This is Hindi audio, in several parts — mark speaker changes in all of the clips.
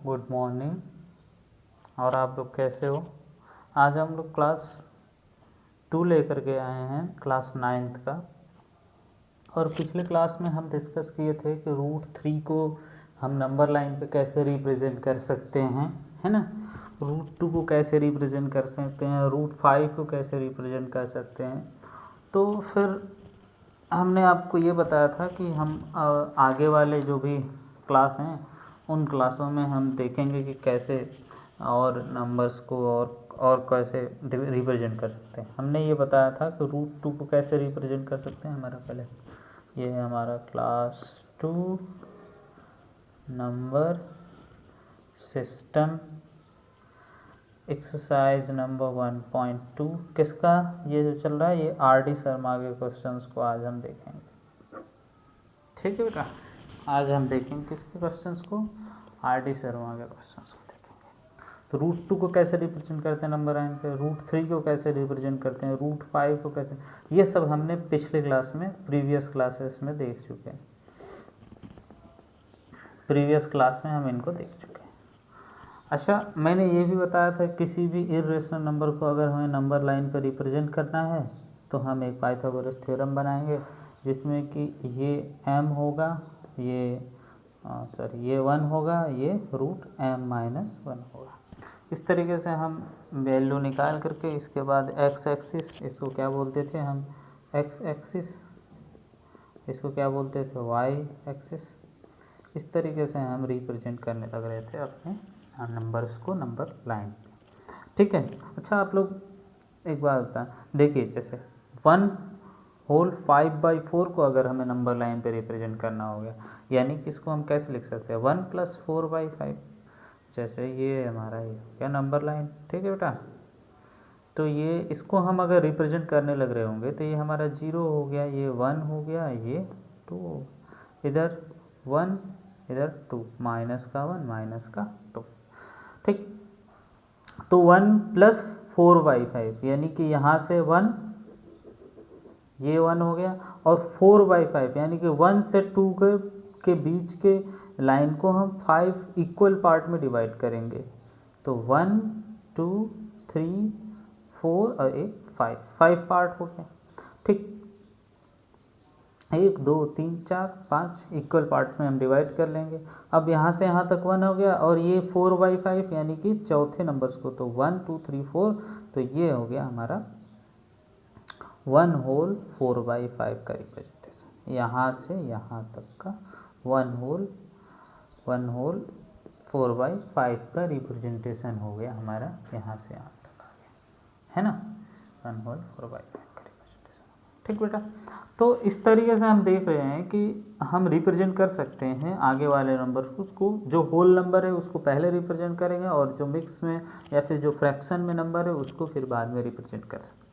Speaker 1: Good morning. और आप लोग कैसे हो? आज हम लोग क्लास 2 लेकर के आए हैं, क्लास 9th का। और पिछले क्लास में हम डिस्कस किए थे कि √3 को हम नंबर लाइन पे कैसे रिप्रेजेंट कर सकते हैं, है ना। √2 को कैसे रिप्रेजेंट कर सकते हैं, √5 को कैसे रिप्रेजेंट कर सकते हैं। तो फिर हमने आपको ये बताया था कि हम आगे वाले जो भी क्लास हैं उन क्लासों में हम देखेंगे कि कैसे और नंबर्स को और कैसे रिप्रेजेंट कर सकते हैं। हमने ये बताया था कि √2 को कैसे रिप्रेजेंट कर सकते हैं। हमारा पहले ये है हमारा class 2 number system exercise number 1.2। किसका ये जो चल रहा है, ये RD शर्मा के क्वेश्चंस को आज हम देखेंगे। ठीक है बेटा, आज हम देखेंगे किसके क्वेश्चंस को, RD शर्मा के क्वेश्चंस को देखेंगे। तो √2 को कैसे रिप्रेजेंट करते हैं नंबर लाइन पे, √3 को कैसे रिप्रेजेंट करते हैं, √5 को कैसे, ये सब हमने पिछले क्लास में प्रीवियस क्लासेस में देख चुके हैं। प्रीवियस क्लास में हम इनको देख चुके हैं। अच्छा, मैंने ये भी बताया था किसी भी इर्रेशनल नंबर को अगर हमें नंबर लाइन पर रिप्रेजेंट करना है तो हम एक पाइथागोरस थ्योरम बनाएंगे जिसमें कि ये m होगा, ये 1 होगा, ये √m-1 होगा। इस तरीके से हम वैल्यू निकाल करके इसके बाद x एक्सिस, इसको क्या बोलते थे हम, x एक्सिस, इसको क्या बोलते थे, y एक्सिस। इस तरीके से हम रिप्रेजेंट करने लग रहे थे अपने नंबर्स को नंबर लाइन। ठीक है। अच्छा, आप लोग एक बात बताएं, देखिए जैसे 1/5/4 को अगर हमें नंबर लाइन पे रिप्रेजेंट करना हो गया, यानी कि इसको हम कैसे लिख सकते हैं, 1 + 4/5। जैसे ये हमारा ये क्या नंबर लाइन, ठीक है बेटा। तो ये इसको हम अगर रिप्रेजेंट करने लग रहे होंगे तो ये हमारा 0 हो गया, ये 1 हो गया, ये 2, इधर 1 इधर 2, माइनस का 1 माइनस का 2। ठीक, तो 1 + 4/5 यानी कि यहाँ से 1, ये 1 हो गया, और 4/5 यानी कि 1 से 2 के बीच के लाइन को हम 5 इक्वल पार्ट में डिवाइड करेंगे। तो 1 2 3 4 और एक 5 पार्ट हो गया। ठीक, 1 2 3 4 5 इक्वल पार्ट्स में हम डिवाइड कर लेंगे। अब यहाँ से यहाँ तक 1 हो गया, और ये 4/5 यानी कि चौथे नंबर्स को, तो 1 2 3 4, तो ये हो गया हमारा 1 होल 4/5 का रिप्रेजेंटेशन। यहाँ से यहाँ तक का 1 होल 4/5 का रिप्रेजेंटेशन हो गया हमारा, यहाँ से यहाँ तक आ गया, है ना, 1 होल 4/5 का रिप्रेजेंटेशन। ठीक बेटा, तो इस तरीके से हम देख रहे हैं कि हम रिप्रेजेंट कर सकते हैं आगे वाले नंबर्स को, उसको जो होल नंबर है उसको पहले रिप्रेजेंट करेंगे, और जो मिक्स में या फिर जो फ्रैक्शन में नंबर है उसको फिर बाद में रिप्रेजेंट कर सकते हैं।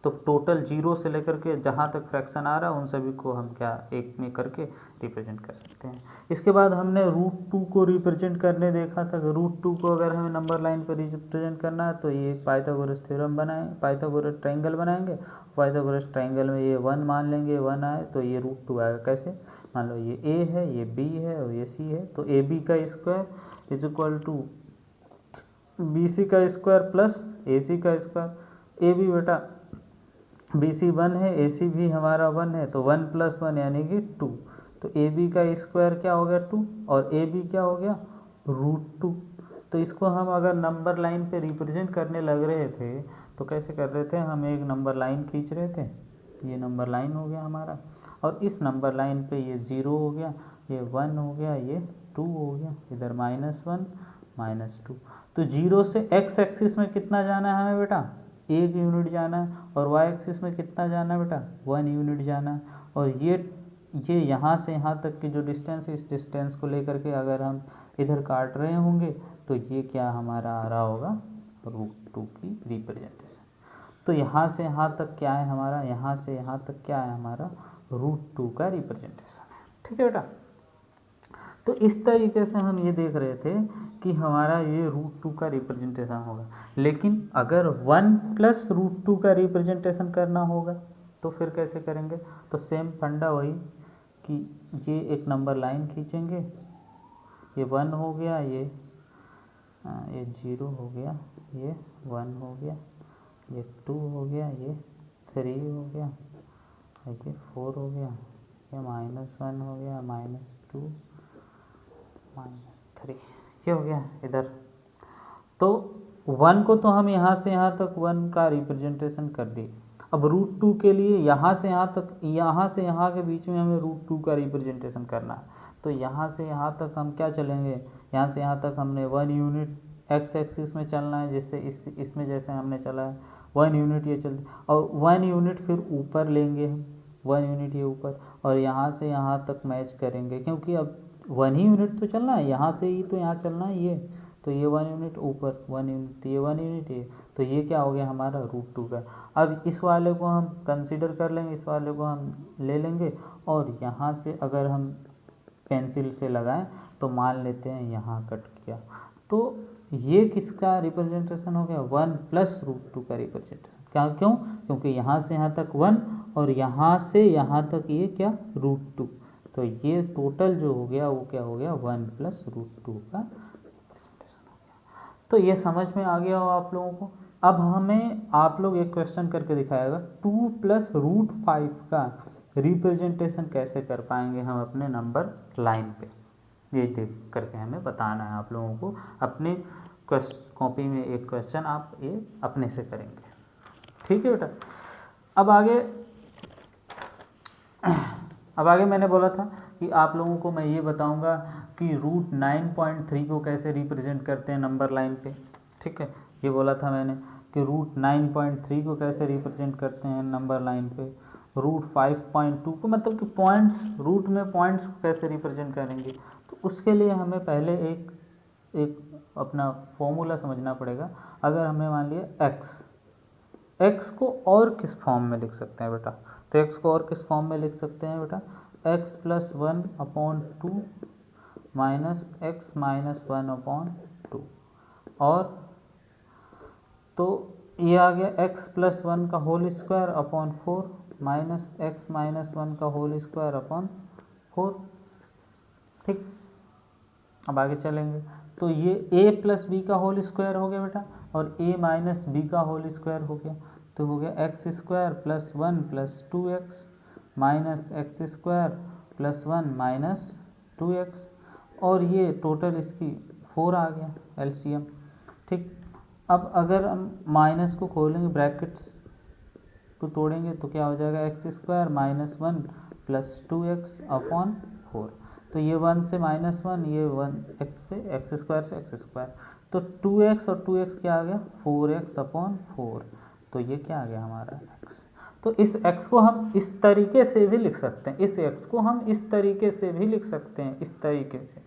Speaker 1: तो टोटल 0 से लेकर के जहाँ तक फ्रैक्शन आ रहा है उन सभी को हम क्या एक में करके रिप्रेजेंट कर सकते हैं। इसके बाद हमने √2 को रिप्रेजेंट करने देखा था कि √2 को अगर हमें नंबर लाइन पर रिप्रेजेंट करना है तो ये पाइथागोरस थ्योरम बनाएं, पाइथागोरस ट्रायंगल बनाएंगे। पाइथागोरस ट्रायंगल में ये 1 मान लेंगे, 1 आए तो ये √2 आएगा। कैसे, मान लो ये A है, ये B है और ये C है, तो AB का स्क्वायर = BC का स्क्वायर प्लस AC का स्क्वायर। AB बेटा BC 1 है, AC भी हमारा 1 है, तो 1 + 1 यानी कि 2, तो AB का स्क्वायर क्या हो गया 2, और AB क्या हो गया √2। तो इसको हम अगर नंबर लाइन पे रिप्रेजेंट करने लग रहे थे तो कैसे कर रहे थे, हम एक नंबर लाइन खींच रहे थे, ये नंबर लाइन हो गया हमारा, और इस नंबर लाइन पे ये 0 हो गया, ये 1 हो गया, ये 2 हो गया, इधर -1 -2। तो 0 से x एक्सिस में कितना जाना है हमें बेटा, 1 यूनिट जाना है, और y एक्सिस में कितना जाना है बेटा, 1 यूनिट जाना है। और ये यहाँ से यहाँ तक की जो डिस्टेंस है, इस डिस्टेंस को लेकर के अगर हम इधर काट रहे होंगे तो ये क्या हमारा आ रहा होगा, √2 की रिप्रेजेंटेशन। तो यहाँ से यहाँ तक क्या है हमारा, यहाँ से यहाँ तक क्या है हमारा, √2 का रिप्रेजेंटेशन है। ठीक है बेटा, तो इस तरीके से हम ये देख रहे थे कि हमारा ये √2 का रिप्रेजेंटेशन होगा। लेकिन अगर 1 + √2 का रिप्रेजेंटेशन करना होगा तो फिर कैसे करेंगे, तो सेम फंडा वही कि ये एक नंबर लाइन खींचेंगे, ये 1 हो गया, ये ये 0 हो गया, ये 1 हो गया, ये 2 हो गया, ये 3 हो गया, ये 4 हो गया, ये -1 हो गया, -2 -3 ये हो गया इधर। तो 1 को तो हम यहाँ से यहाँ तक 1 का रिप्रेजेंटेशन कर दिए। अब √2 के लिए यहाँ से यहाँ तक, यहाँ से यहाँ के बीच में हमें √2 का रिप्रेजेंटेशन करना है। तो यहाँ से यहाँ तक हम क्या चलेंगे, यहाँ से यहाँ तक हमने 1 यूनिट एक्स एक्सिस में चलना है, जिससे इसमें जैसे हमने चला है 1 यूनिट ये चलती, और 1 यूनिट फिर ऊपर लेंगे हम, 1 यूनिट ये ऊपर, और यहाँ से यहाँ तक मैच करेंगे, क्योंकि अब 1 ही यूनिट तो चलना है, यहाँ से ही तो यहाँ चलना है ये, तो ये 1 यूनिट ऊपर, 1 यूनिट, ये 1 यूनिट ये, तो ये क्या हो गया हमारा √2 का। अब इस वाले को हम कंसीडर कर लेंगे, इस वाले को हम ले लेंगे, और यहाँ से अगर हम पेंसिल से लगाएं तो मान लेते हैं यहाँ कट किया, तो ये किसका रिप्रेजेंटेशन हो गया, 1 + √2 का रिप्रेजेंटेशन। क्या, क्यों, क्योंकि यहाँ से यहाँ तक 1 और यहाँ से यहाँ तक ये क्या √2, तो ये टोटल जो हो गया वो क्या हो गया 1 + √2 का रिप्रेजेंटेशन हो गया। तो ये समझ में आ गया हो आप लोगों को। अब हमें आप लोग एक क्वेश्चन करके दिखाएगा 2 + √5 का रिप्रेजेंटेशन कैसे कर पाएंगे हम अपने नंबर लाइन पे, ये देख करके हमें बताना है आप लोगों को। अपने कॉपी में एक क्वेश्चन आप ये अपने से करेंगे, ठीक है बेटा। अब आगे मैंने बोला था कि आप लोगों को मैं ये बताऊंगा कि √9.3 को कैसे रिप्रेजेंट करते हैं नंबर लाइन पे, ठीक है। ये बोला था मैंने कि √9.3 को कैसे रिप्रेजेंट करते हैं नंबर लाइन पे, √5.2 को, मतलब कि पॉइंट्स, रूट में पॉइंट्स को कैसे रिप्रेजेंट करेंगे। तो उसके लिए हमें पहले एक अपना फॉर्मूला समझना पड़ेगा। अगर हमने मान लिया x को और किस फॉर्म में लिख सकते हैं बेटा, तो x को और किस फॉर्म में लिख सकते हैं बेटा, x + 1/2 -x - 1/2, और तो ये आ गया x + 1 का होल स्क्वायर अपॉन 4 -x - 1 का होल स्क्वायर अपॉन 4, ठीक। अब आगे चलेंगे, तो ये a + b का होल स्क्वायर हो गया बेटा, और a - b का होल स्क्वायर हो गया, तो हो गया x² + 1 + 2x -x² + 1 - 2x, और ये टोटल इसकी 4 आ गया एलसीएम, ठीक। अब अगर हम माइनस को खोलेंगे, ब्रैकेट्स को तोड़ेंगे, तो क्या हो जाएगा x² - 1 + 2x अपॉन 4, तो ये 1 से -1, ये 1 x से x² से x², तो 2x और 2x क्या आ गया 4x अपॉन 4, तो ये क्या आ गया हमारा x। तो इस x को हम इस तरीके से भी लिख सकते हैं, इस x को हम इस तरीके से भी लिख सकते हैं, इस तरीके से,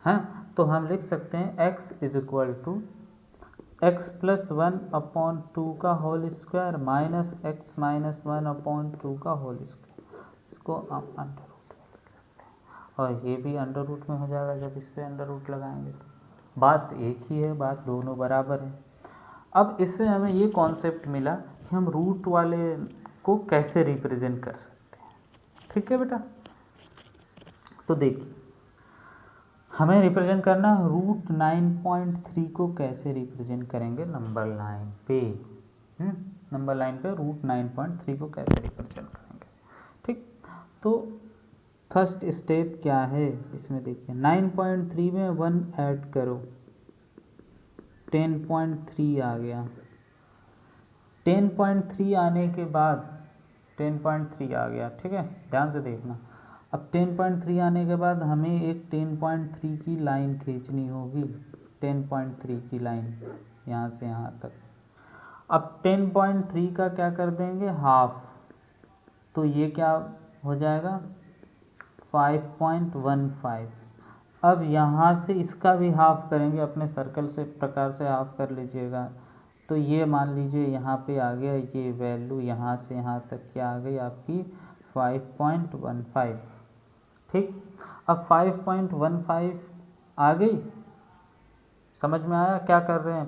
Speaker 1: हाँ। तो हम लिख सकते हैं x = x + 1/2 का होल स्क्वायर -x - 1/2 का होल स्क्वायर, इसको आप अंडर रूट में लिख सकते हैं, और ये भी अंडर रूट में हो जाएगा जब इस पर अंडर रूट लगाएंगे, तो बात एक ही है, बात दोनों बराबर है। अब इससे हमें ये कॉन्सेप्ट मिला कि हम रूट वाले को कैसे रिप्रेजेंट कर सकते हैं, ठीक है बेटा। तो देखिए, हमें रिप्रेजेंट करना √9.3 को कैसे रिप्रेजेंट करेंगे नंबर लाइन पे, नंबर लाइन पे √9.3 को कैसे रिप्रेजेंट करेंगे, ठीक। तो फर्स्ट स्टेप क्या है इसमें, देखिए 9.3 में 1 ऐड करो, 10.3 आ गया, 10.3 आने के बाद 10.3 आ गया, ठीक है, ध्यान से देखना। अब 10.3 आने के बाद हमें एक 10.3 की लाइन खींचनी होगी, 10.3 की लाइन यहाँ से यहाँ तक। अब 10.3 का क्या कर देंगे हाफ, तो ये क्या हो जाएगा 5.15। अब यहाँ से इसका भी हाफ करेंगे, अपने सर्कल से प्रकार से हाफ कर लीजिएगा, तो ये मान लीजिए यहाँ पे आ गया, ये वैल्यू यहाँ से यहाँ तक क्या आ गई आपकी 5.15, ठीक। अब 5.15 आ गई, समझ में आया क्या कर रहे हैं,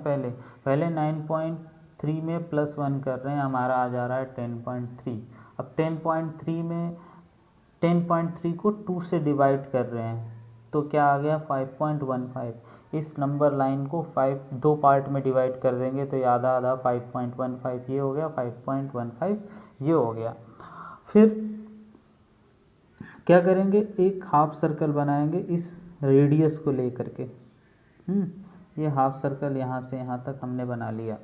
Speaker 1: पहले 9.3 में +1 कर रहे हैं, हमारा आ जा रहा है 10.3। अब 10.3 में 10.3 को 2 से डिवाइड कर रहे हैं, तो क्या आ गया 5.15। इस नंबर लाइन को 2 पार्ट में डिवाइड कर देंगे तो ये आधा आधा 5.15 ये हो गया, 5.15 ये हो गया। फिर क्या करेंगे, एक हाफ सर्कल बनाएंगे इस रेडियस को लेकर के। ये हाफ सर्कल यहाँ से यहाँ तक हमने बना लिया,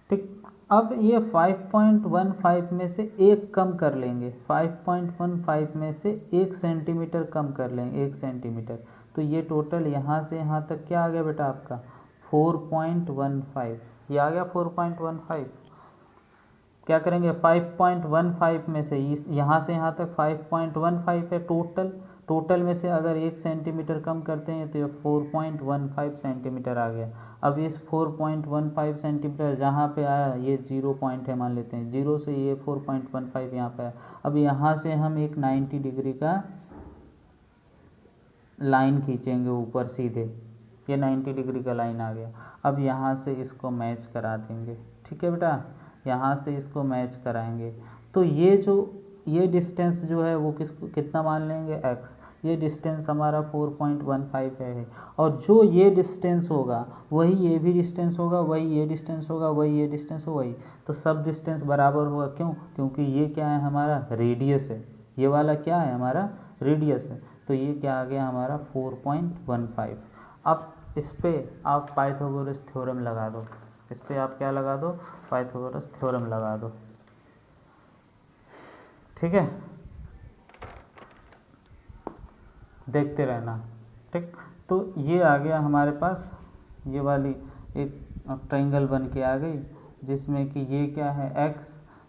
Speaker 1: ठीक। अब ये 5.15 में से एक कम कर लेंगे, 5.15 में से 1 सेंटीमीटर कम कर लेंगे, 1 सेंटीमीटर। तो ये टोटल यहाँ से यहाँ तक क्या आ गया बेटा आपका 4.15, ये आ गया 4.15। क्या करेंगे 5.15 में से यहाँ से यहाँ तक 5.15 है टोटल में से अगर 1 सेंटीमीटर कम करते हैं तो ये 4.15 सेंटीमीटर आ गया। अब इस 4.15 सेंटीमीटर जहाँ पे आया ये 0 पॉइंट है मान लेते हैं, 0 से ये 4.15 यहाँ पे आया। अब यहाँ से हम एक 90 डिग्री का लाइन खींचेंगे ऊपर सीधे, ये 90 डिग्री का लाइन आ गया। अब यहाँ से इसको मैच करा देंगे, ठीक है बेटा, यहाँ से इसको मैच कराएंगे। तो ये डिस्टेंस जो है वो कितना मान लेंगे x, ये डिस्टेंस हमारा 4.15 है। और जो ये डिस्टेंस होगा वही ये भी डिस्टेंस होगा, वही ये डिस्टेंस होगा, वही ये डिस्टेंस होगा, वही। तो सब डिस्टेंस बराबर होगा, क्यों? क्योंकि ये क्या है हमारा रेडियस है, ये वाला क्या है हमारा रेडियस है। तो ये क्या आ गया हमारा 4.15। अब इस पर आप पाइथागोरस थ्योरम लगा दो, इस पर आप क्या लगा दो, पाइथागोरस थ्योरम लगा दो, ठीक है। देखते रहना, ठीक। तो ये आ गया हमारे पास, ये वाली एक ट्रायंगल बन के आ गई जिसमें कि ये क्या है x,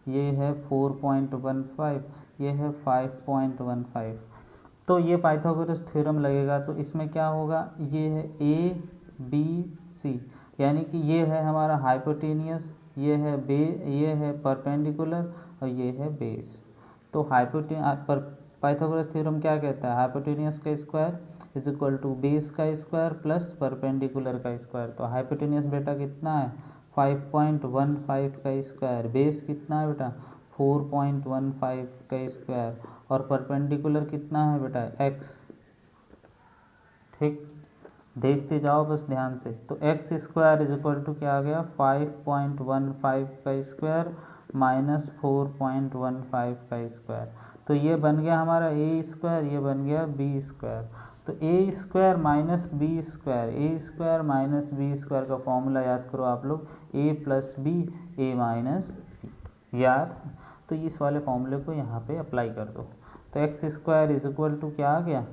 Speaker 1: ये है 4.15, ये है 5.15। तो ये पाइथागोरस थ्योरम लगेगा तो इसमें क्या होगा, ये है a b c, यानी कि ये है हमारा हाइपोटेनियस, ये है परपेंडिकुलर और ये है बेस। तो पाइथागोरस थ्योरम क्या कहता है, हाइपोटेनियस का square is equal to base का स्क्वायर प्लस परपेंडिकुलर का स्क्वायर। तो हाइपोटेनियस बेटा कितना है 5.15 का स्क्वायर, बेस कितना है बेटा 4.15 का स्क्वायर, और परपेंडिकुलर कितना है बेटा x, ठीक। देखते जाओ बस ध्यान से। तो x square is equal to क्या आ गया 5.15 का स्क्वायर माइनस 4.15 का स्क्वायर। तो ये बन गया हमारा ए स्क्वायर, ये बन गया बी स्क्वायर। तो ए स्क्वायर माइनस बी स्क्वायर, ए स्क्वायर माइनस बी स्क्वायर का फॉर्मूला याद करो आप लोग, ए प्लस बी ए माइनस बी, याद। तो इस वाले फॉर्मूले को यहाँ पे अप्लाई कर दो। तो x square is equal to क्या आ गया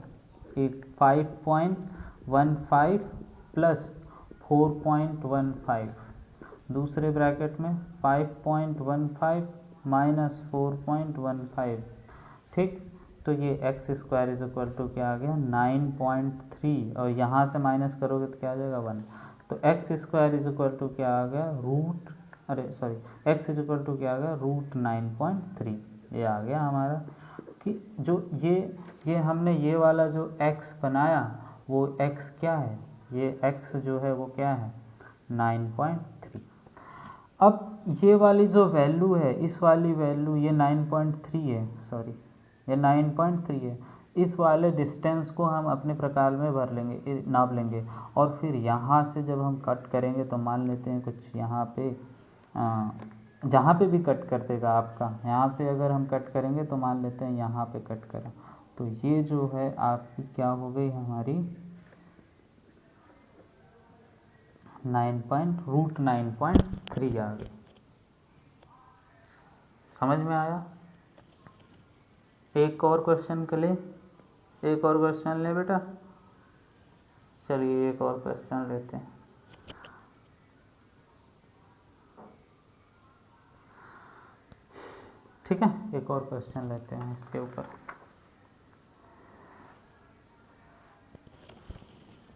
Speaker 1: 5.15 प्लस 4.15, दूसरे ब्रैकेट में 5.15 माइनस 4.15, ठीक। तो ये x square is equal to क्या आ गया 9.3, और यहाँ से माइनस करोगे तो क्या आ जाएगा 1। तो x square is equal to क्या आ गया एक्स इज इक्वल टू क्या आ गया √9.3। ये आ गया हमारा कि जो ये हमने ये वाला जो x बनाया वो x क्या है, ये x जो है वो क्या है 9.3। अब ये वाली जो वैल्यू है, इस वाली वैल्यू ये 9.3 है, सॉरी ये 9.3 है। इस वाले डिस्टेंस को हम अपने प्रकार में भर लेंगे, नाप लेंगे, और फिर यहाँ से जब हम कट करेंगे तो मान लेते हैं कुछ यहाँ पे जहाँ पे भी कट कर देगा आपका, यहाँ से अगर हम कट करेंगे तो मान लेते हैं यहाँ पे कट करा, तो ये जो है आपकी क्या हो गई हमारी 9.3 आ गई। समझ में आया? एक और क्वेश्चन के लिए, एक और क्वेश्चन ले बेटा, चलिए एक और क्वेश्चन लेते हैं। ठीक है, एक और क्वेश्चन लेते हैं इसके ऊपर।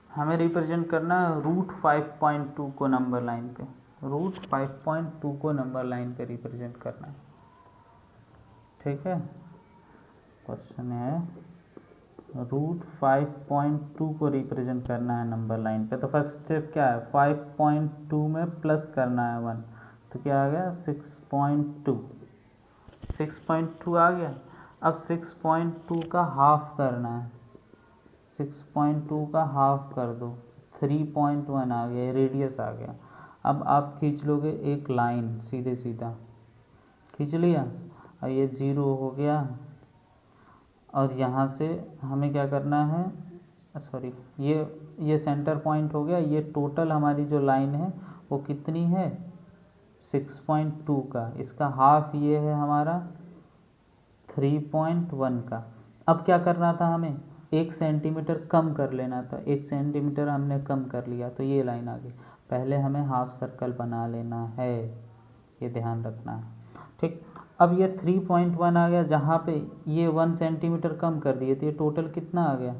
Speaker 1: हमें रिप्रेजेंट करना है √5.2 को नंबर लाइन पे, √5.2 को नंबर लाइन पे रिप्रेजेंट करना है। ठीक है, क्वेश्चन है √5.2 को रिप्रेजेंट करना है नंबर लाइन पे। तो फर्स्ट स्टेप क्या है, 5.2 में प्लस करना है 1, तो क्या आ गया 6.2 आ गया। अब 6.2 का हाफ करना है, 6.2 का हाफ कर दो 3.1 आ गया, रेडियस आ गया। अब आप खींच लोगे एक लाइन सीधे सीधा, खींच लिया, और ये 0 हो गया। और यहाँ से हमें क्या करना है, सॉरी, ये सेंटर पॉइंट हो गया। ये टोटल हमारी जो लाइन है वो कितनी है, 6.2 का, इसका हाफ ये है हमारा 3.1 का। अब क्या करना था हमें, 1 सेंटीमीटर कम कर लेना था, 1 सेंटीमीटर हमने कम कर लिया तो ये लाइन आ गई। पहले हमें हाफ सर्कल बना लेना है, ये ध्यान रखना है, ठीक। अब ये 3.1 आ गया, जहाँ पे ये 1 सेंटीमीटर कम कर दिए तो ये टोटल कितना आ गया,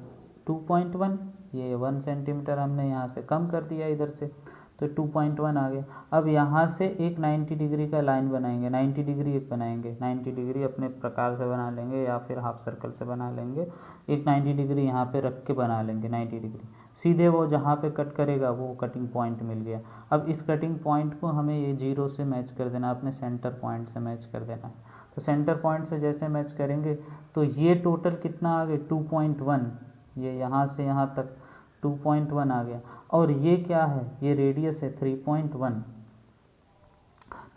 Speaker 1: 2.1। ये 1 सेंटीमीटर हमने यहाँ से कम कर दिया इधर से, तो 2.1 आ गया। अब यहाँ से एक 90 डिग्री का लाइन बनाएंगे, 90 डिग्री एक बनाएंगे, 90 डिग्री अपने प्रकार से बना लेंगे या फिर हाफ सर्कल से बना लेंगे। एक 90 डिग्री यहाँ पे रख के बना लेंगे, 90 डिग्री सीधे वो जहाँ पे कट करेगा वो कटिंग पॉइंट मिल गया। अब इस कटिंग पॉइंट को हमें ये 0 से मैच कर देना, अपने सेंटर पॉइंट से मैच कर देना है। तो सेंटर पॉइंट से जैसे मैच करेंगे तो ये टोटल कितना आ गया, 2.1। ये यहाँ से यहाँ तक 2.1 आ गया। और ये क्या है, ये रेडियस है 3.1,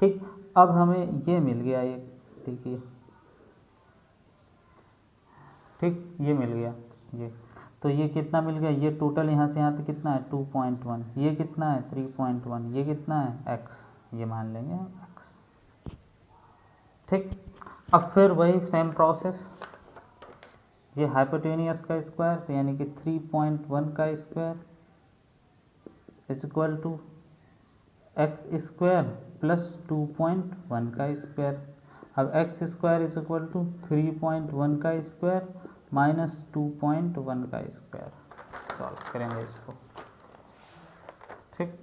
Speaker 1: ठीक। अब हमें ये मिल गया, ये देखिए, ठीक, ये मिल गया ये। तो ये कितना मिल गया, ये टोटल यहाँ से यहाँ तक कितना है 2.1, ये कितना है 3.1, ये कितना है x, ये मान लेंगे x, ठीक। अब फिर वही सेम प्रोसेस, ये हाइपोटेनियस का स्क्वायर, तो यानी कि 3.1 का square is equal to x square plus 2.1 का स्क्वायर। अब x square is equal to 3.1 का स्क्वायर माइनस 2.1 का स्क्वायर। सॉल्व करेंगे इसको, ठीक।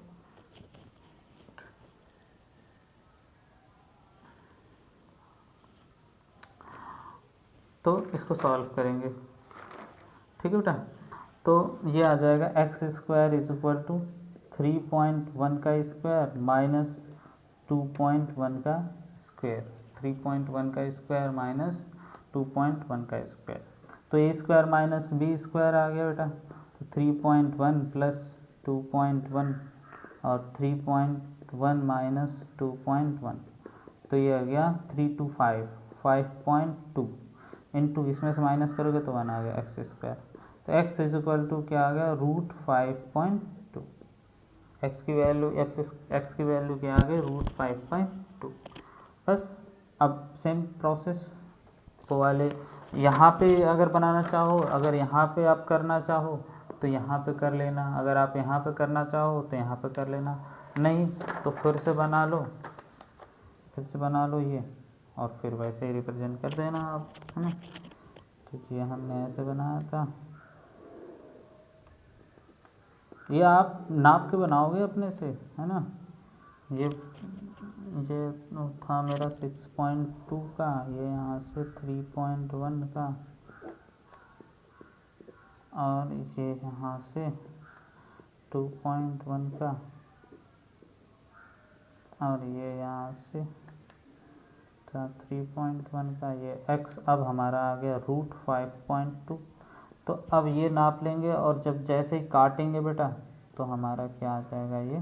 Speaker 1: तो इसको सॉल्व करेंगे, ठीक है बेटा। तो ये आ जाएगा x square is equal to 3.1 का स्क्वायर माइनस 2.1 का स्क्वायर, 3.1 का स्क्वायर माइनस 2.1 का स्क्वायर। तो ए स्क्वायर माइनस बी स्क्वायर आ गया बेटा। तो 3.1 प्लस 2.1 और 3.1 माइनस 2.1, तो ये आ गया 325, 5.2 इंटू, इसमें से माइनस करोगे तो 1 आ गया एक्स स्क्वायर। तो x इज इक्वल टू क्या आ गया, √5.2। x की वैल्यू क्या आ गई, √5.2। बस अब सेम प्रोसेस को वाले यहाँ पे अगर बनाना चाहो, अगर यहाँ पे आप करना चाहो तो यहाँ पे कर लेना, अगर आप यहाँ पे करना चाहो तो यहाँ पे कर लेना, नहीं तो फिर से बना लो ये, और फिर वैसे ही रिप्रेजेंट कर देना आप, है ना। क्योंकि ये हमने ऐसे बनाया था, ये आप नाप के बनाओगे अपने से, है ना। ये था मेरा 6.2 का, ये यहाँ से 3.1 का, और ये यहाँ से 2.1 का, और ये यहाँ से 3.1 का। ये x अब हमारा आ गया √5.2। तो अब ये नाप लेंगे और जब जैसे ही काटेंगे बेटा तो हमारा क्या आ जाएगा, ये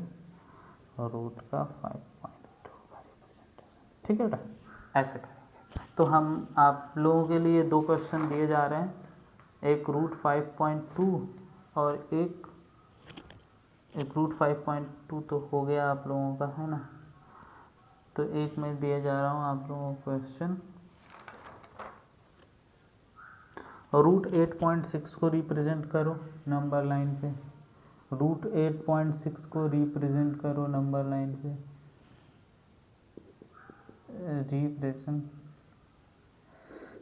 Speaker 1: रूट का 5.2 का रिप्रेजेंटेशन, ठीक है बेटा। ऐसे करेंगे। तो हम आप लोगों के लिए 2 क्वेश्चन दिए जा रहे हैं, एक √5.2 और एक √5.2 तो हो गया आप लोगों का, है ना। तो एक मैं दिया जा रहा हूँ आप लोगों को क्वेश्चन, √8.6 को रिप्रेजेंट करो नंबर लाइन पे, √8.6 को रिप्रेजेंट करो नंबर लाइन पे,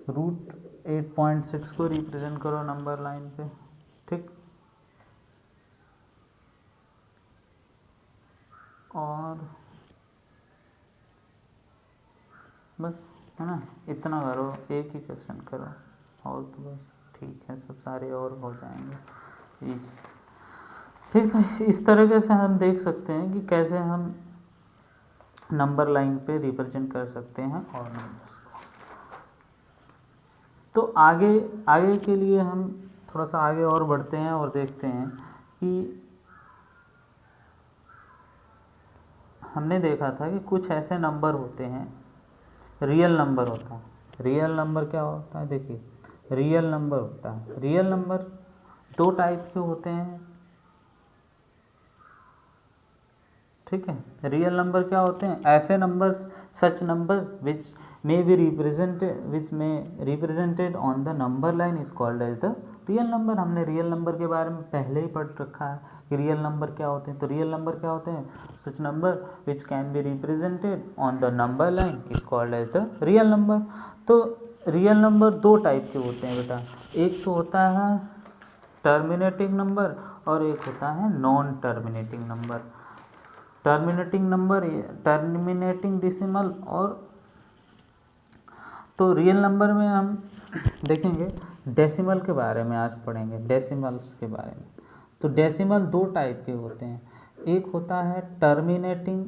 Speaker 1: √8.6 को रिप्रेजेंट करो नंबर लाइन पे, ठीक। और बस, है ना, इतना करो, एक ही क्वेश्चन करो, और तो बस ठीक है, सब सारे और हो जाएंगे इजी, ठीक है। इस तरीके से हम देख सकते हैं कि कैसे हम नंबर लाइन पे रिप्रेजेंट कर सकते हैं और नंबर्स को। तो आगे के लिए हम थोड़ा सा आगे और बढ़ते हैं और देखते हैं कि हमने देखा था कि कुछ ऐसे नंबर होते हैं, रियल नंबर होता है। रियल नंबर क्या होता है, देखिए रियल नंबर होता है, रियल नंबर दो टाइप के होते हैं, ठीक है। रियल नंबर क्या होते हैं, ऐसे numbers, such number which may be represented on the number line is called as the real number. हमने रियल नंबर के बारे में पहले ही पढ़ रखा है कि रियल नंबर क्या होते हैं। तो रियल नंबर क्या होते हैं, such number which can be represented on the number line is called as the real number. तो रियल नंबर दो टाइप के होते हैं बेटा, एक तो होता है टर्मिनेटिंग नंबर और एक होता है non terminating number. Terminating number, terminating decimal, और तो रियल नंबर में हम देखेंगे डेसिमल के बारे में आज पढ़ेंगे, डेसिमल्स के बारे में। तो डेसिमल दो टाइप के होते हैं, एक होता है टर्मिनेटिंग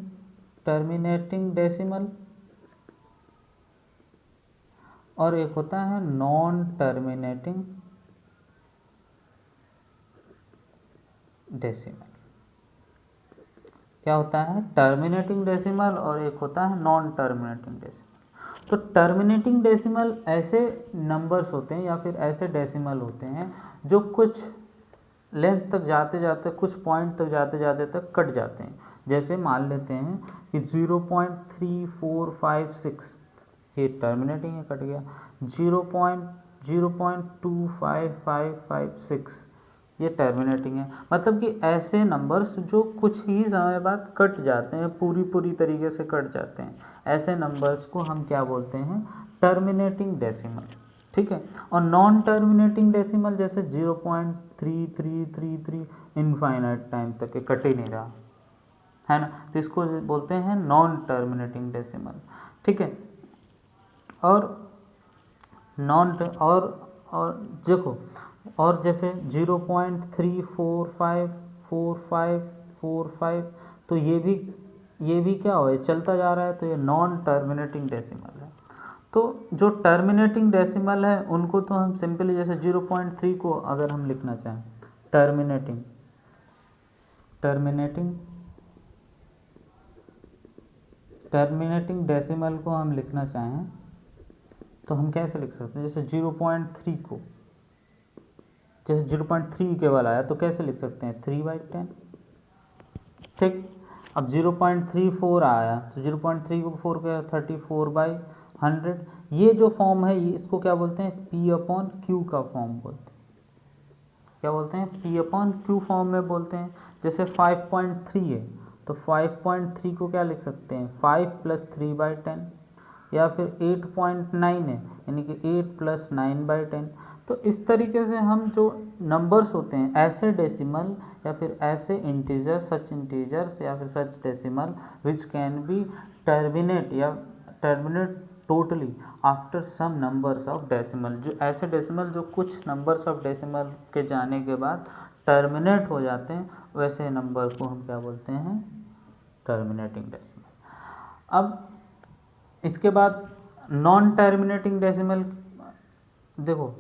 Speaker 1: डेसिमल और एक होता है नॉन टर्मिनेटिंग डेसिमल। क्या होता है, टर्मिनेटिंग डेसिमल और एक होता है नॉन टर्मिनेटिंग डेसिमल। तो टर्मिनेटिंग डेसिमल ऐसे नंबर्स होते हैं या फिर ऐसे डेसिमल होते हैं जो कुछ लेंथ तक जाते जाते, कुछ पॉइंट तक जाते जाते तक कट जाते हैं। जैसे मान लेते हैं कि 0.3456 ये टर्मिनेटिंग है, कट गया। 0.0255556 ये टर्मिनेटिंग है। मतलब कि ऐसे नंबर्स जो कुछ ही समय बाद कट जाते हैं, पूरी तरीके से कट जाते हैं, ऐसे नंबर्स को हम क्या बोलते हैं, टर्मिनेटिंग डेसिमल, ठीक है। और नॉन टर्मिनेटिंग डेसिमल जैसे 0.3333 इनफाइनाइट टाइम तक ये कट ही नहीं रहा है ना, तो इसको बोलते हैं नॉन टर्मिनेटिंग डेसिमल, ठीक है। और नॉन और देखो, और जैसे 0.3454545, तो ये भी क्या हो, चलता जा रहा है, तो ये नॉन टर्मिनेटिंग डेसिमल है। तो जो टर्मिनेटिंग डेसिमल है उनको तो हम सिंपली जैसे 0.3 को अगर हम लिखना चाहें टर्मिनेटिंग डेसिमल को हम लिखना चाहें तो हम कैसे लिख सकते हैं, जैसे 0.3 को, जैसे 0.3 केवल आया तो कैसे लिख सकते हैं, 3/10, ठीक। अब 0.34 आया तो 0.3 को 4 का 34/100, ये जो फॉर्म है ये इसको क्या बोलते हैं, P/Q का फॉर्म बोलते हैं। क्या बोलते हैं, P/Q फॉर्म में बोलते हैं। जैसे 5.3 है तो 5.3 को क्या लिख सकते हैं, 5 + 3/10, या फिर 8.9 है यानी कि 8 + 9/10। तो इस तरीके से हम जो नंबर्स होते हैं, ऐसे डेसिमल या फिर ऐसे इंटीजर, सच इंटीजर्स या फिर such decimal which can be terminate totally after some numbers of decimal, जो ऐसे डेसिमल जो कुछ नंबर्स ऑफ डेसिमल के जाने के बाद टर्मिनेट हो जाते हैं, वैसे नंबर को हम क्या बोलते हैं, टर्मिनेटिंग डेसिमल। अब इसके बाद नॉन टर्मिनेटिंग डेसिमल, देखो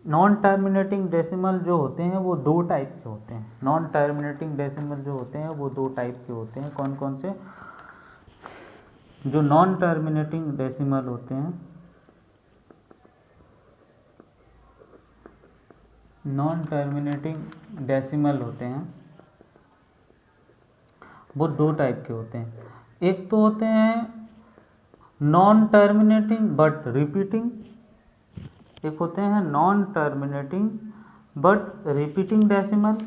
Speaker 1: नॉन टर्मिनेटिंग डेसिमल जो होते हैं वो दो टाइप के होते हैं। नॉन टर्मिनेटिंग डेसिमल जो होते हैं वो दो टाइप के होते हैं। कौन कौन से, जो नॉन टर्मिनेटिंग डेसिमल होते हैं, नॉन टर्मिनेटिंग डेसिमल होते हैं वो दो टाइप के होते हैं। एक तो होते हैं नॉन टर्मिनेटिंग बट रिपीटिंग, एक होते हैं non terminating but repeating decimal,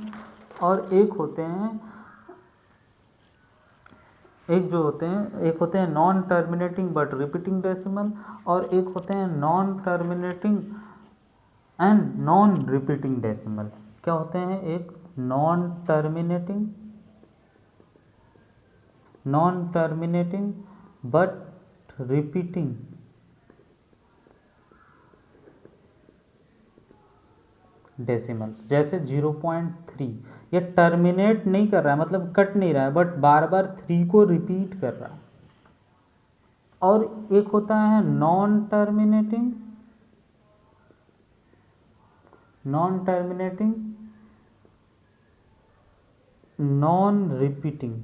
Speaker 1: और एक होते हैं non terminating but repeating decimal, और एक होते हैं non terminating and non repeating decimal. क्या होते हैं, एक non terminating but repeating decimal. जैसे 0.3 ये टर्मिनेट नहीं कर रहा है, मतलब कट नहीं रहा है, बट बार बार 3 को रिपीट कर रहा है। और एक होता है non terminating non repeating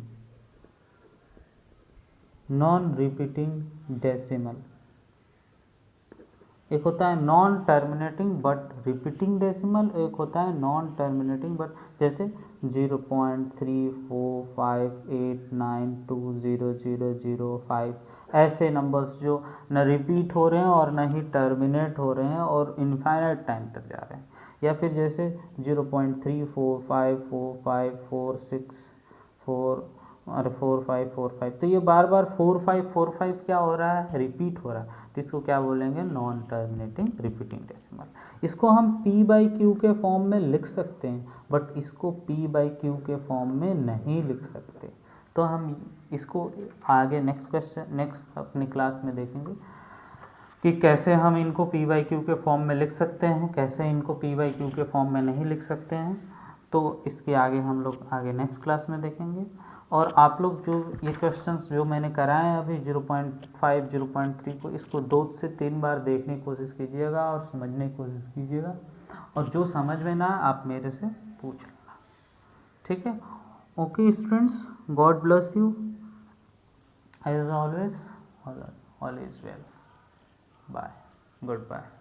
Speaker 1: non repeating decimal, एक होता है non terminating but repeating decimal, एक होता है नॉन टर्मिनेटिंग बट, जैसे 0.3458920005, ऐसे नंबर्स जो न रिपीट हो रहे हैं और न ही टर्मिनेट हो रहे हैं और इनफाइनाइट टाइम तक जा रहे हैं। या फिर जैसे 0.34545464 और 4545, तो ये बार बार 4545 क्या हो रहा है, रिपीट हो रहा है, तो इसको क्या बोलेंगे, नॉन टर्मिनेटिंग रिपीटिंग डेसिमल। इसको हम p बाई क्यू के फॉर्म में लिख सकते हैं, बट इसको p बाई क्यू के फॉर्म में नहीं लिख सकते। तो हम इसको आगे नेक्स्ट अपनी क्लास में देखेंगे कि कैसे हम इनको p बाई क्यू के फॉर्म में लिख सकते हैं, कैसे इनको p बाई क्यू के फॉर्म में नहीं लिख सकते हैं। तो इसके आगे हम लोग आगे नेक्स्ट क्लास में देखेंगे। और आप लोग जो ये क्वेश्चंस जो मैंने कराए हैं अभी 0.5 0.3 को, इसको 2 से 3 बार देखने की कोशिश कीजिएगा और समझने की कोशिश कीजिएगा, और जो समझ में ना आप मेरे से पूछ लेना, ठीक है। Okay students, God bless you, as always, all is well, bye, good bye.